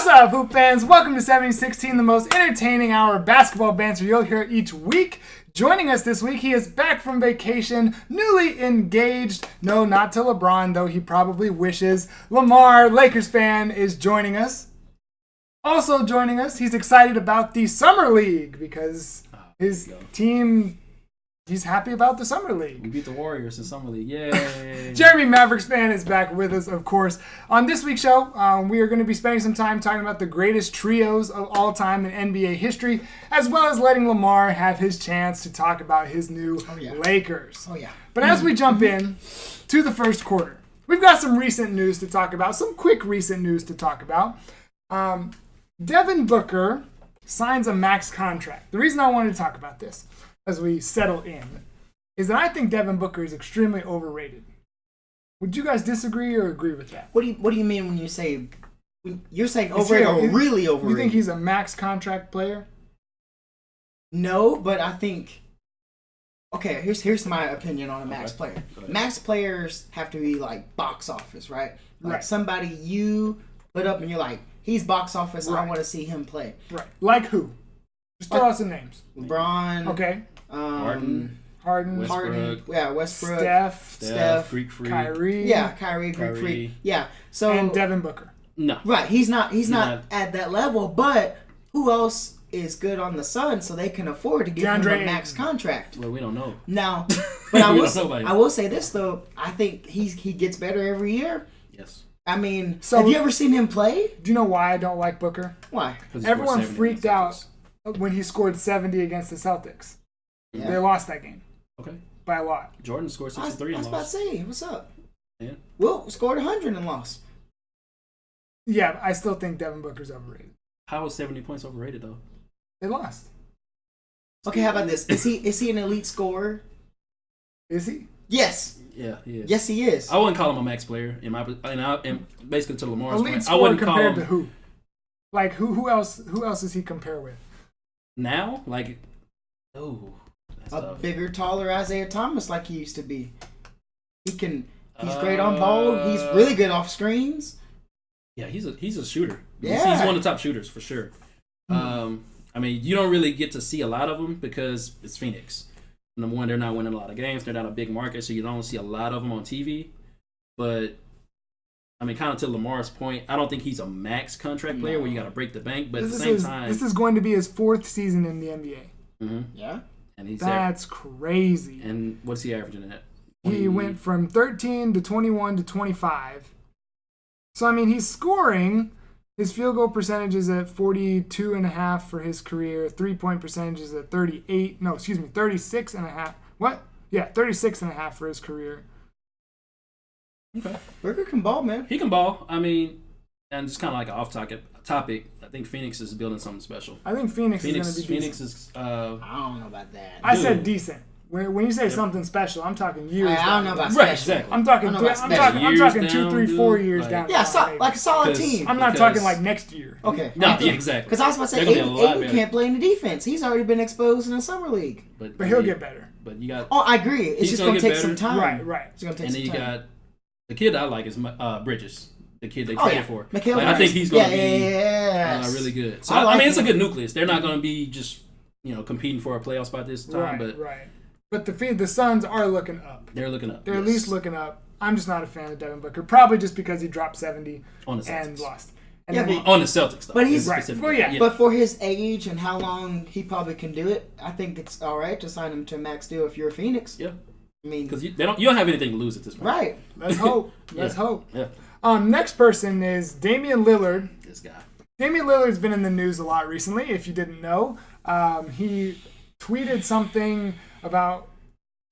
What's up, Hoop fans? Welcome to 7016, the most entertaining hour of basketball banter you'll hear each week. Joining us this week, he is back from vacation, newly engaged. No, not to LeBron, though he probably wishes. Lamar, Lakers fan, is joining us. Also joining us, he's excited about the Summer League because his team... He's happy about the Summer League. We beat the Warriors in Summer League. Yay. Jeremy Mavericks fan is back with us, of course. On this week's show, we are going to be spending some time talking about the greatest trios of all time in NBA history, as well as letting Lamar have his chance to talk about his new Lakers. Oh, yeah. But as we jump in to the first quarter, we've got some recent news to talk about, some quick recent news to talk about. Devin Booker signs a max contract. The reason I wanted to talk about this as we settle in, is that I think Devin Booker is extremely overrated. Would you guys disagree or agree with that? What do you mean when you say you're saying overrated or really overrated? You think he's a max contract player? No, but I think here's my opinion on a max player. Max players have to be like box office, right? Like somebody you put up and you're like, he's box office, I want to see him play. Right. Like who? Just throw out some names. LeBron. Okay. Harden. Westbrook. Westbrook. Steph. Greek Freak. Kyrie. Yeah, Kyrie. Greek Freak. Yeah. So and Devin Booker. No. Right. He's not at that level, but who else is good on the Suns so they can afford to give him a max contract? Well, we don't know. Now, but I will say this though, I think he gets better every year. Yes. I mean, have you ever seen him play? Do you know why I don't like Booker? Why? Everyone freaked out when he scored 70 against the Celtics. Yeah. They lost that game. Okay. By a lot. Jordan scored 63 and lost. I was about to say, what's up? Yeah. Will scored 100 and lost. Yeah, I still think Devin Booker's overrated. How is 70 points overrated, though? They lost. Okay, how about this? Is he an elite scorer? Is he? Yes. Yeah, he is. Yes, he is. I wouldn't call him a max player. And basically to Lamar's elite point, scorer I wouldn't compared call him, to who? Like who else does he compare with? Now? Like, bigger, taller Isaiah Thomas like he used to be. He's great on ball. He's really good off screens. Yeah, he's a shooter. Yeah. He's one of the top shooters for sure. I mean, you don't really get to see a lot of them because it's Phoenix. Number one, they're not winning a lot of games. They're not a big market, so you don't see a lot of them on TV. But I mean, kind of to Lamar's point, I don't think he's a max contract player where you got to break the bank. But at the same time, this is going to be his 4th season in the NBA. Mm-hmm. Yeah, and that's crazy. And what's he averaging at? He went from 13 to 21 to 25. So I mean, he's scoring. His field goal percentage is at 42.5 for his career. 3-point percentage is at 36.5. What? Yeah, 36.5 for his career. Okay. Booker can ball, man. He can ball. I mean, and just kind of like an off-topic, I think Phoenix is building something special. I think Phoenix is going to be Phoenix decent. I don't know about that. I said decent. When you say something special, I'm talking years. I don't know about special. Right, exactly. I'm talking 2, 3, 4 years down. Yeah, like a solid team. I'm not talking like next year. Okay. No, yeah, exactly. Because I was about to say, Aiden can't play in the defense. He's already been exposed in the summer league. But he'll get better. But you got. Oh, I agree. It's just going to take some time. Right. It's going to take some time. And then you got the kid I like is Bridges. The kid they traded for. I think he's going to be really good. So I mean, it's a good nucleus. They're not going to be just competing for a playoff spot this time. Right. But the Suns are looking up. They're looking up. They're at least looking up. I'm just not a fan of Devin Booker. Probably just because he dropped 70 on the and lost. And on the Celtics, though. But he's right. Well, yeah. But for his age and how long he probably can do it, I think it's all right to sign him to a max deal if you're a Phoenix. Yeah. I mean, because you don't have anything to lose at this point. Right. Let's hope. Let's hope. Yeah. Next person is Damian Lillard. This guy. Damian Lillard's been in the news a lot recently. If you didn't know, he tweeted something about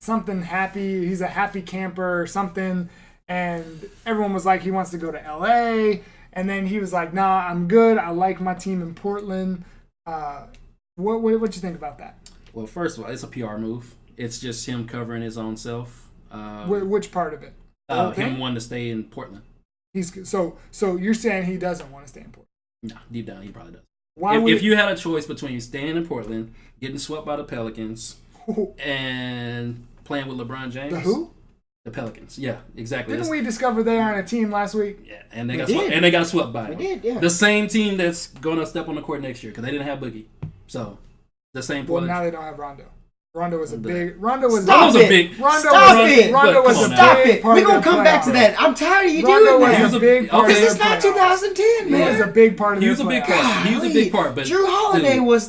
something happy. He's a happy camper or something, and everyone was like, he wants to go to LA. And then he was like, nah, I'm good. I like my team in Portland. What you think about that? Well, first of all, it's a PR move. It's just him covering his own self. Which part of it? Him wanting to stay in Portland. So you're saying he doesn't want to stay in Portland? No, deep down he probably does. If you had a choice between staying in Portland, getting swept by the Pelicans, and playing with LeBron James. The who? The Pelicans. Yeah, exactly. Didn't we discover they aren't a team last week? Yeah, and they got swept by We them. did, yeah. The same team that's going to step on the court next year because they didn't have Boogie. So the same. Well, now they don't have Rondo. Rondo was a big. Rondo was Stop a it. big. Rondo Stop was, it. Rondo was a Stop big it. part We're of going to their come back to playoffs. that. I'm tired of you Rondo doing was that. a big part of Because their it's not playoffs. 2010, He man. was a big part of He their was a big playoffs. part. He was a big part. But Drew Holiday dude, was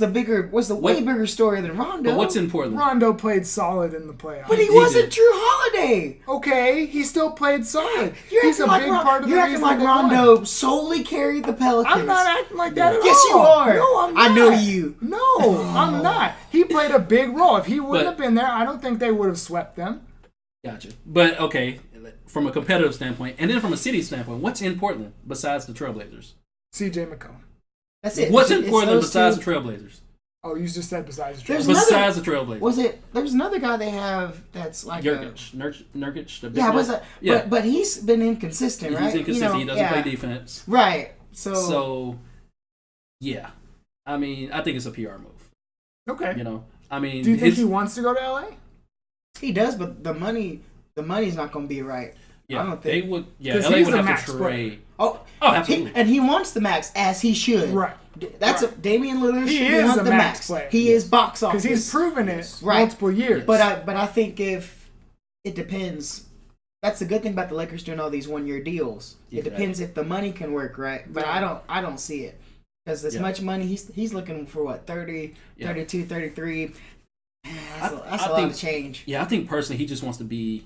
the way bigger story than Rondo. But what's in Portland? Rondo played solid in the playoffs. But he wasn't Drew Holiday. Okay, he still played solid. You're He's a acting big like part of the You're acting reason like they won. Rondo solely carried the Pelicans. I'm not acting like that at all. Yes, you are. No, I'm not. I know you. No, I'm not. He played a big role. If he wouldn't have been there, I don't think they would have swept them. Gotcha. But okay, from a competitive standpoint, and then from a city standpoint, what's in Portland besides the Trailblazers? C.J. McCollum. That's it. What's It's in Portland those besides two. the Trailblazers? Oh, you just said besides There's Trailblazers. Besides the Trailblazers. There's another guy they have that's like Nurkic, the big yeah, man. but he's been inconsistent, right? He's inconsistent. He doesn't play yeah. defense. Right. So, yeah. I mean, I think it's a PR move. Okay. You know, I mean, Do you think he wants to go to L.A.? He does, but the money's not going to be right. Yeah, I don't they think. would. Yeah, 'Cause LA he's would the have max to player. trade. Oh, absolutely. and he wants the max as he should. Right. That's Right. a Damian Lillard. He should is want a the max max player. He is box office Because he's proven it Right. multiple years. But I think if it depends. That's the good thing about the Lakers doing all these 1-year deals. It Exactly. depends if the money can work right. But I don't see it because this much money he's looking for what 30, 32, 33. That's a lot of change. Yeah, I think personally he just wants to be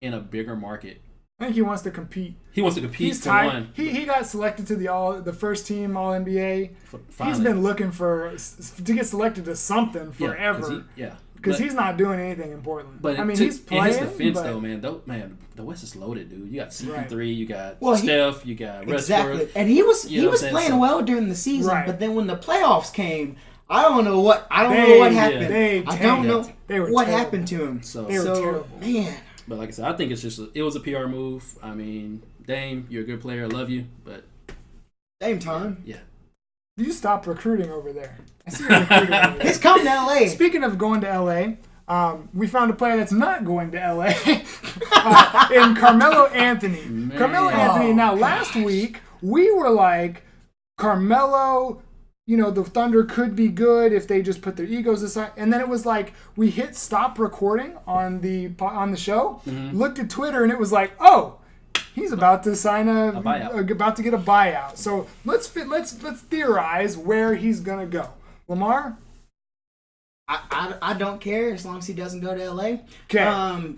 in a bigger market. I think he wants to compete. He wants to compete He's for tired. one. He got selected to the first team All NBA. He's Finally. been looking to get selected to something forever. Because he's not doing anything in Portland. But I mean, he's playing. In his defense, but, though, man, the West is loaded, dude. You got CP3, Right. You got Well, Steph, you got Westbrook. Exactly, and he was You know what I'm playing saying? well during the season, Right. but then when the playoffs came, I don't know what happened. They I don't know They were what terrible. happened to him. So They were terrible. Man, But like I said, I think it's just it was a PR move. I mean, Dame, you're a good player. I love you, but same time. yeah. You stop recruiting over there. I see you recruiting over there. He's coming to LA. Speaking of going to LA, we found a player that's not going to LA in Carmelo Anthony. Man. Carmelo Anthony. Oh, Now, last week we were like, Carmelo, the Thunder could be good if they just put their egos aside. And then it was like we hit stop recording on the show, looked at Twitter, and it was like, oh, he's about to sign a buyout. About to get a buyout. So let's theorize where he's gonna go. Lamar. I don't care as long as he doesn't go to LA. Okay.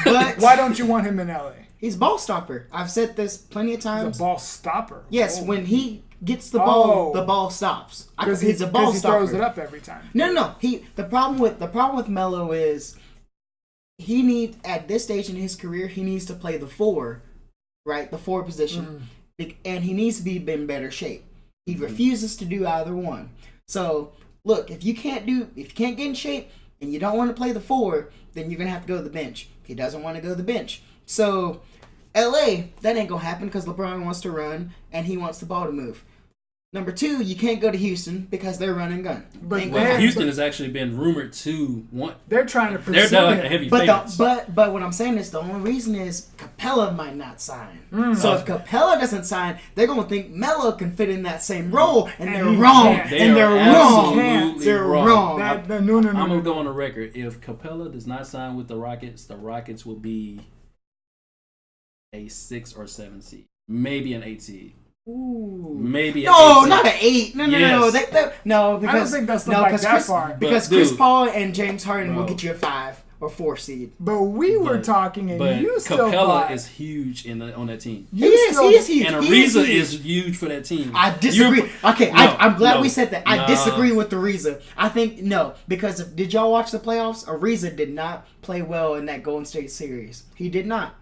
But Why don't you want him in LA? he's a ball stopper. I've said this plenty of He's times. a ball stopper. Yes, Oh. when he gets the ball, Oh. the ball stops. Because He's a ball he stopper. throws it up every time. No. The problem with Melo is he needs at this stage in his career he needs to play the 4, right? The 4 position, and he needs to be in better shape. He refuses to do either one. So look, if you can't get in shape and you don't want to play the 4, then you're gonna have to go to the bench. He doesn't want to go to the bench. So LA, that ain't gonna happen because LeBron wants to run and he wants the ball to move. Number 2, you can't go to Houston because they're run and gun. But Ain't they're- gonna happen. Houston has actually been rumored to want. They're trying to They're pursue like it. a heavy But favorites. but what I'm saying is the only reason is Capella might not sign. Mm. So if Capella doesn't sign, they're gonna think Melo can fit in that same role, and And they're he wrong. can't. They And they're are wrong. absolutely They're wrong. wrong. No. I'm gonna go on the record. If Capella does not sign with the Rockets will be a 6 or 7 seed, maybe an 8 seed, Ooh. maybe an No, 8 seed. not an 8. No. Yes. No, because I don't think that's no, like because that Chris, far. because But, Chris dude. Paul and James Harden will Bro. get you a 5 or 4 seed. But we were But- talking, and But you still Capella thought, is huge on that team, He is huge. and He Ariza huge. is huge for that team. I disagree. You're- Okay, No, I'm glad no, we said that. I nah. disagree with Ariza. I think no, because did y'all watch the playoffs? Ariza did not play well in that Golden State series. He did not.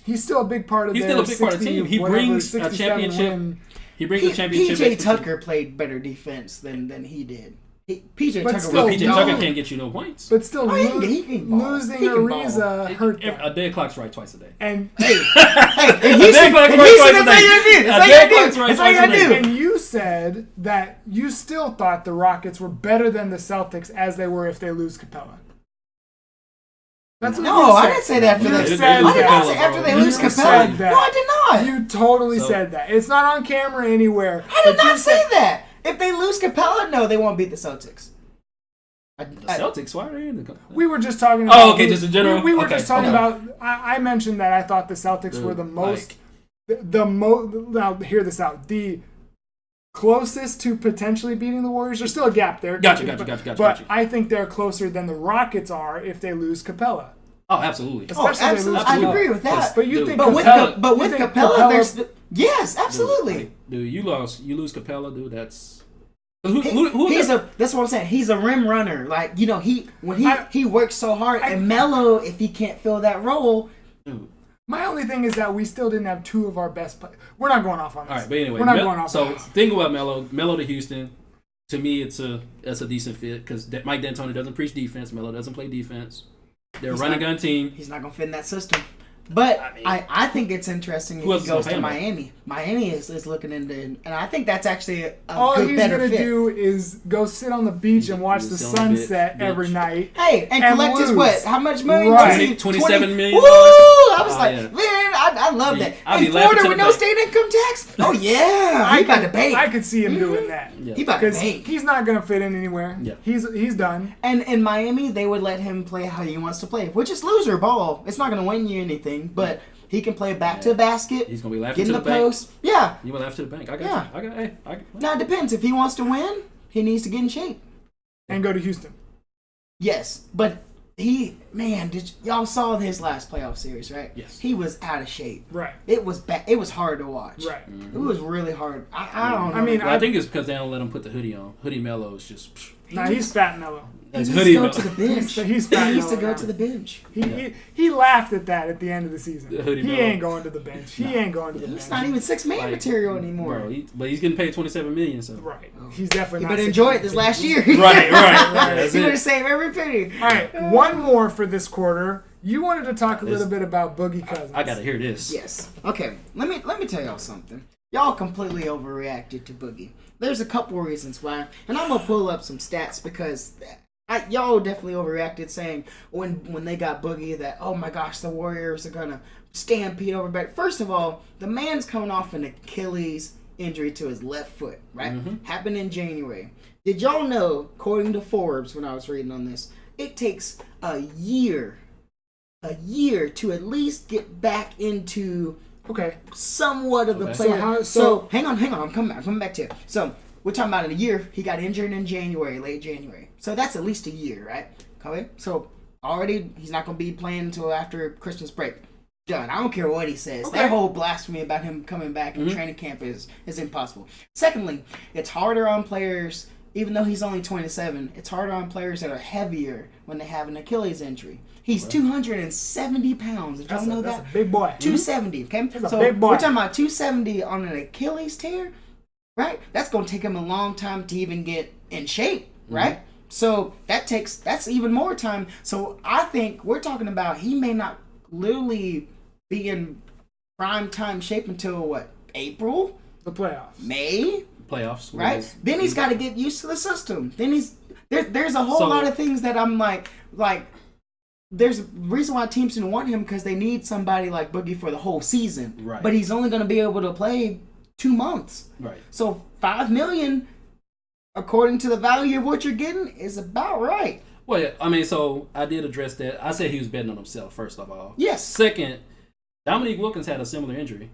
he's still a big part of He's their still a big part of the 60, team. He whatever, brings a 67 championship. win. He brings a championship. PJ expertise. Tucker played better defense than he did. PJ But Tucker still, But was PJ no. Tucker can't get you no points. But still, Oh, he can ball. losing He can ball. Ariza hurt A them. dead clock's right twice a day. And hey, in dead Houston, clock's in right Houston, twice that's a how day. you do. A That's how dead you clock's do. right That's how twice a you day. do. and you said that you still thought the Rockets were better than the Celtics as they were if they lose Capella. That's what No, you I said. didn't say that after You they said I did not say that. after they You lose said Capella. that. No, I did not. You totally said that. It's not on camera anywhere. I did but you not say said- that. If they lose Capella, no, they won't beat the Celtics. The Celtics, why are they in the? We were just talking about. Oh, okay, just in general? We were Okay, just talking okay. about. I mentioned that I thought the Celtics were the most. The most. Now, hear this out. The closest to potentially beating the Warriors. There's still a gap there. Gotcha. But I think they're closer than the Rockets are if they lose Capella. Oh, absolutely. Especially if they lose I Capella. agree with that. But you think But with Capella, Capella, there's yes, absolutely. Dude, you lose Capella, dude. That's That's what I'm saying. He's a rim runner. Like, you know, he works so hard. And Melo, if he can't fill that role, dude. My only thing is that we still didn't have two of our best players. We're not going off on this. All right, but anyway, we're not going off. So on this. think about Melo to Houston. To me, that's a decent fit because Mike D'Antoni doesn't preach defense. Melo doesn't play defense. They're a running gun team. He's not gonna fit in that system. But I think it's interesting if he goes to Miami. Miami is looking into, and I think that's actually a all good, he's better gonna fit. do is go sit on the beach and watch the sunset every night. Hey, and collect his lose. what? How much money? Right. 27 million. Woo! I was like, yeah. man, I love that. I'll be In laughing Florida to with the no bank. state income tax? Oh yeah, he about to bank. I could see him doing that. Yeah. He about to Because bank. he's not gonna fit in anywhere. Yeah. He's done. And in Miami, they would let him play how he wants to play, which is loser ball. It's not going to win you anything, but he can play back to the basket. He's gonna be laughing get to in the the bank. post. Yeah. You will laugh to the bank. I got Yeah. you. I got. Now it depends. If he wants to win, he needs to get in shape. And go to Houston. Yes, but did y'all saw his last playoff series, right? Yes. He was out of shape. Right. It was bad. It was hard to watch. Right. It was really hard. I don't know. I mean, Well, I think it's because they don't let him put the hoodie on. Hoodie Melo is just. Nah, he's fat Mellow. he needs hoodie to go Melo. to the bench. He's fat He needs to Melo go now. to the bench. He laughed at that at the end of the season. The hoodie He Melo. ain't going to the bench. He ain't going to the bench. He's not even 6-man material anymore. Bro, but he's getting paid $27 million. So. Right. He's definitely You not. better 6 enjoy man. it this last year. Right. That's You better it. save every penny. All right. One more for this quarter. You wanted to talk a little bit about Boogie Cousins. I gotta hear this. Yes. Okay. Let me tell y'all something. Y'all completely overreacted to Boogie. There's a couple reasons why, and I'm gonna pull up some stats because y'all definitely overreacted, saying when they got Boogie that, oh my gosh, the Warriors are gonna stampede over back. First of all, the man's coming off an Achilles injury to his left foot, right? Happened in January. Did y'all know, according to Forbes, when I was reading on this, it takes a year to at least get back into somewhat of the player. So hang on, I'm coming back to it. So we're talking about in a year. He got injured in January, late January. So that's at least a year, right? Okay. So already he's not gonna be playing until after Christmas break. Done. I don't care what he says. Okay. That whole blasphemy about him coming back in training camp is impossible. Secondly, it's harder on players. Even though he's only 27, it's harder on players that are heavier when they have an Achilles injury. He's 270 pounds. Did y'all know that? That's a big boy. 270, okay? That's So a big boy. we're talking about 270 on an Achilles tear, right? That's going to take him a long time to even get in shape, right? So that's even more time. So I think we're talking about he may not literally be in prime time shape until what? April? The playoffs. May? Playoffs. Right? Then he's got to get used to the system. Then there's a whole So- lot of things that I'm like there's a reason why teams didn't want him because they need somebody like Boogie for the whole season. Right. But he's only going to be able to play 2 months. Right. So $5 million, according to the value of what you're getting, is about right. Well, yeah, I mean, so I did address that. I said he was betting on himself, first of all. Yes. Second, Dominique Wilkins had a similar injury,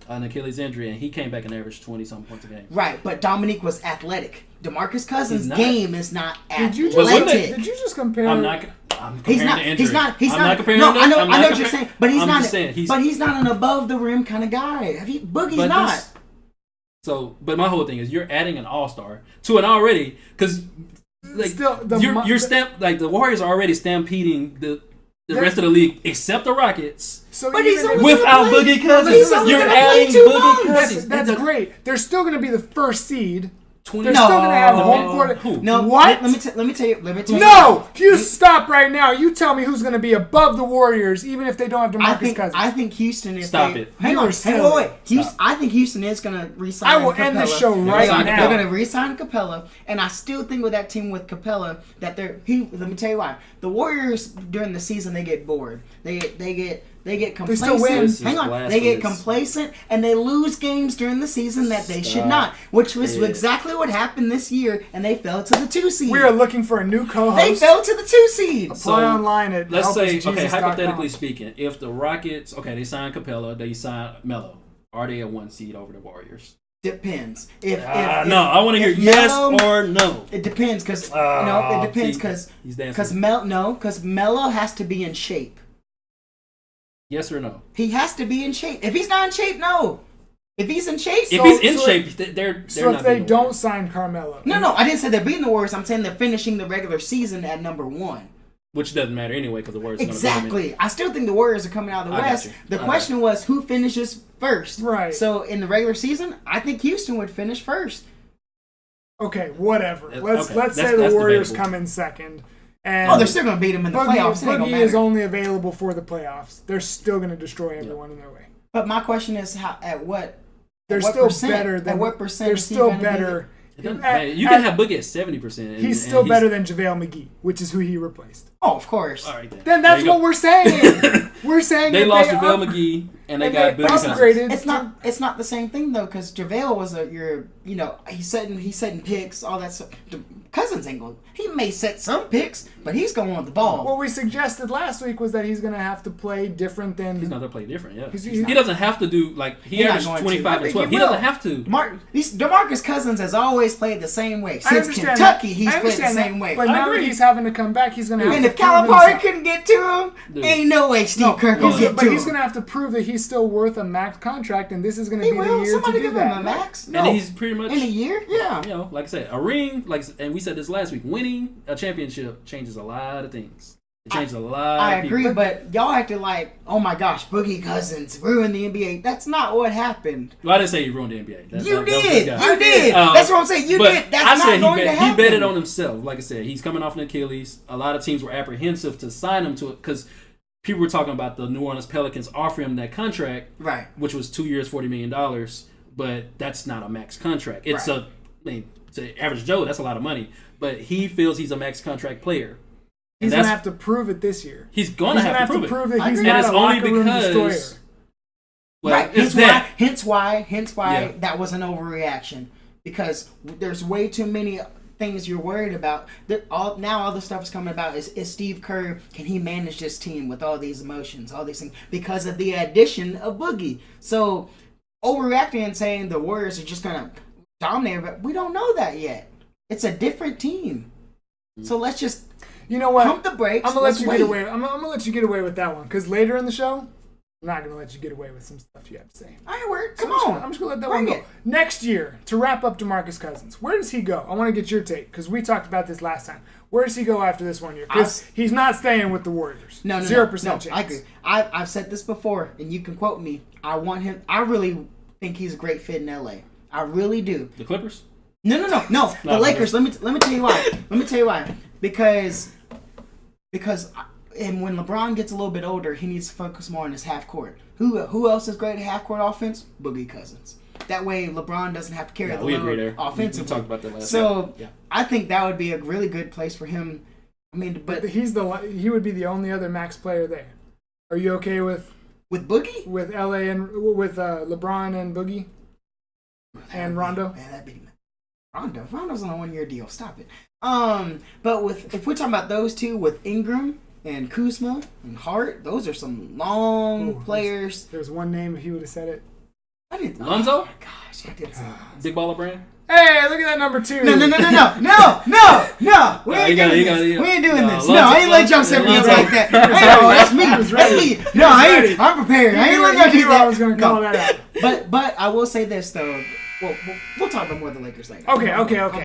an Achilles injury, and he came back and averaged 20-something points a game. Right, but Dominique was athletic. DeMarcus Cousins' He's not. game is not Did you athletic. just compare? I'm comparing He's not. the injury. He's not. He's I'm not. comparing No, the- I know. I'm I know not what you're compar- saying, but he's I'm not. just saying, but he's not an above the rim kind of guy. Boogie's but not. this- So, but my whole thing is you're adding an all-star to an already, because like Still, the Warriors are already stampeding the rest of the league except the Rockets. So But he's even only if- Without gonna play- Boogie Cousins, but he's only you're gonna play adding 2 Boogie months. Cousins. that's great. They're still going to be the first seed 20. They're still going to have home court. Who? No, What? Let me tell you. No! You stop right now. You tell me who's going to be above the Warriors, even if they don't have DeMarcus Cousins. I think Houston is. Stop it. Hang on, wait. I think Houston is going to re-sign I will Capella. end this show right now. They're going to re-sign Capella, and I still think with that team with Capella that let me tell you why. The Warriors during the season they get bored. They get complacent. They still win. Hang on. They get complacent and they lose games during the season that they should not, which was exactly what happened this year, and they fell to the 2 seed. We are looking for a new co-host. They fell to the 2 seed. Apply online at let's say, helpusjesus.com. hypothetically speaking, if the Rockets, they sign Capella, they sign Melo, are they a 1 seed over the Warriors? Depends. No, I want to hear yes or no. It depends because it depends because Melo has to be in shape. Yes or no? He has to be in shape. If he's not in shape, no. If he's in shape, they're so not if they beating don't Warriors. sign Carmelo, No, I didn't say they're beating the Warriors. I'm saying they're finishing the regular season at number 1. Which doesn't matter anyway because the Warriors are Exactly. I still think the Warriors are coming out of the West. The question was who finishes first. Right. So in the regular season, I think Houston would finish first. Okay, whatever. Let's say that's the Warriors debatable. come in second. And they're still going to beat them in the playoffs. It ain't gonna Boogie matter. is only available for the playoffs. They're still going to destroy everyone in their way. But my question is, at what? They're at what still percent? better than. At what percent? They're is he still gonna be? better. You can have Boogie at 70%. He's still better than JaVale McGee, which is who he replaced. Oh, of course. All right, Then that's what we're saying. We're saying they that lost JaVale McGee and they got Boogie Cousins. upgraded. It's not the same thing though, because JaVale was he's setting picks, all that stuff. Cousins ain't going. He may set some picks, but he's going on the ball. What we suggested last week was that he's going to have to play different than. He's not going to play different. Yeah, he doesn't have to do he averaged 25 and 12. He doesn't have to. DeMarcus Cousins has always played the same way since understand Kentucky. that. He's played the same way. But now that he's having to come back, he's going to have and to. if Calipari couldn't get to him, ain't no way Steve Kerr can get to him. But he's going to have to prove that he's still worth a max contract, and this is going to be the year Somebody to do give that. him a max. And he's pretty much in a year. Yeah. Like I said, a ring. And we said this last week. Winning a championship changes a lot of things. It changes a lot. I of agree, people. but y'all acted like, oh my gosh, Boogie Cousins ruined the NBA. That's not what happened. Well, I didn't say he ruined the NBA. You did. That's what I'm saying. You did. That's not going to happen. He betted on himself. Like I said, he's coming off an Achilles. A lot of teams were apprehensive to sign him to it because people were talking about the New Orleans Pelicans offering him that contract, right? Which was 2 years, $40 million. But that's not a max contract. It's to average Joe, that's a lot of money. But he feels he's a max contract player. He's going to have to prove it this year. He's going to have to prove that he's not a locker room destroyer. Well, right. Hence why that was an overreaction. Because there's way too many things you're worried about. All the stuff is coming about is Steve Kerr, can he manage this team with all these emotions, all these things, because of the addition of Boogie. So overreacting and saying the Warriors are just going to dominate, but we don't know that yet. It's a different team. So let's just pump the brakes. I'm gonna let you get away. I'm gonna let you get away with that one because later in the show, I'm not gonna let you get away with some stuff you have to say. I ain't worried. Come on. I'm just gonna let that one go. Next year, to wrap up DeMarcus Cousins, where does he go? I want to get your take because we talked about this last time. Where does he go after this 1 year? Because he's not staying with the Warriors. No, 0% chance. I agree. I've said this before, and you can quote me. I want him. I really think he's a great fit in LA. I really do. The Clippers? No. The Lakers. Let me tell you why. Because and when LeBron gets a little bit older, he needs to focus more on his half court. Who else is great at half court offense? Boogie Cousins. That way, LeBron doesn't have to carry the load offensively. We talked about that last So I think that would be a really good place for him. I mean, but he would be the only other max player there. Are you okay with Boogie? With LA and with LeBron and Boogie and Rondo? Man, that'd be Rondo's on a 1 year deal. Stop it. But if we're talking about those two with Ingram and Kuzma and Hart, those are some long players. There's one name if he would have said it. I didn't. Lonzo? Oh my gosh, I didn't say that. Big baller brand? Hey, look at that number 2. No. We ain't doing this. We ain't doing this. No, I ain't let y'all set me up like that. That's me. That's me. No, I'm prepared. I ain't let y'all do that. I was going to call that out. But I will say this though. Well, we'll talk about more of the Lakers later. Okay.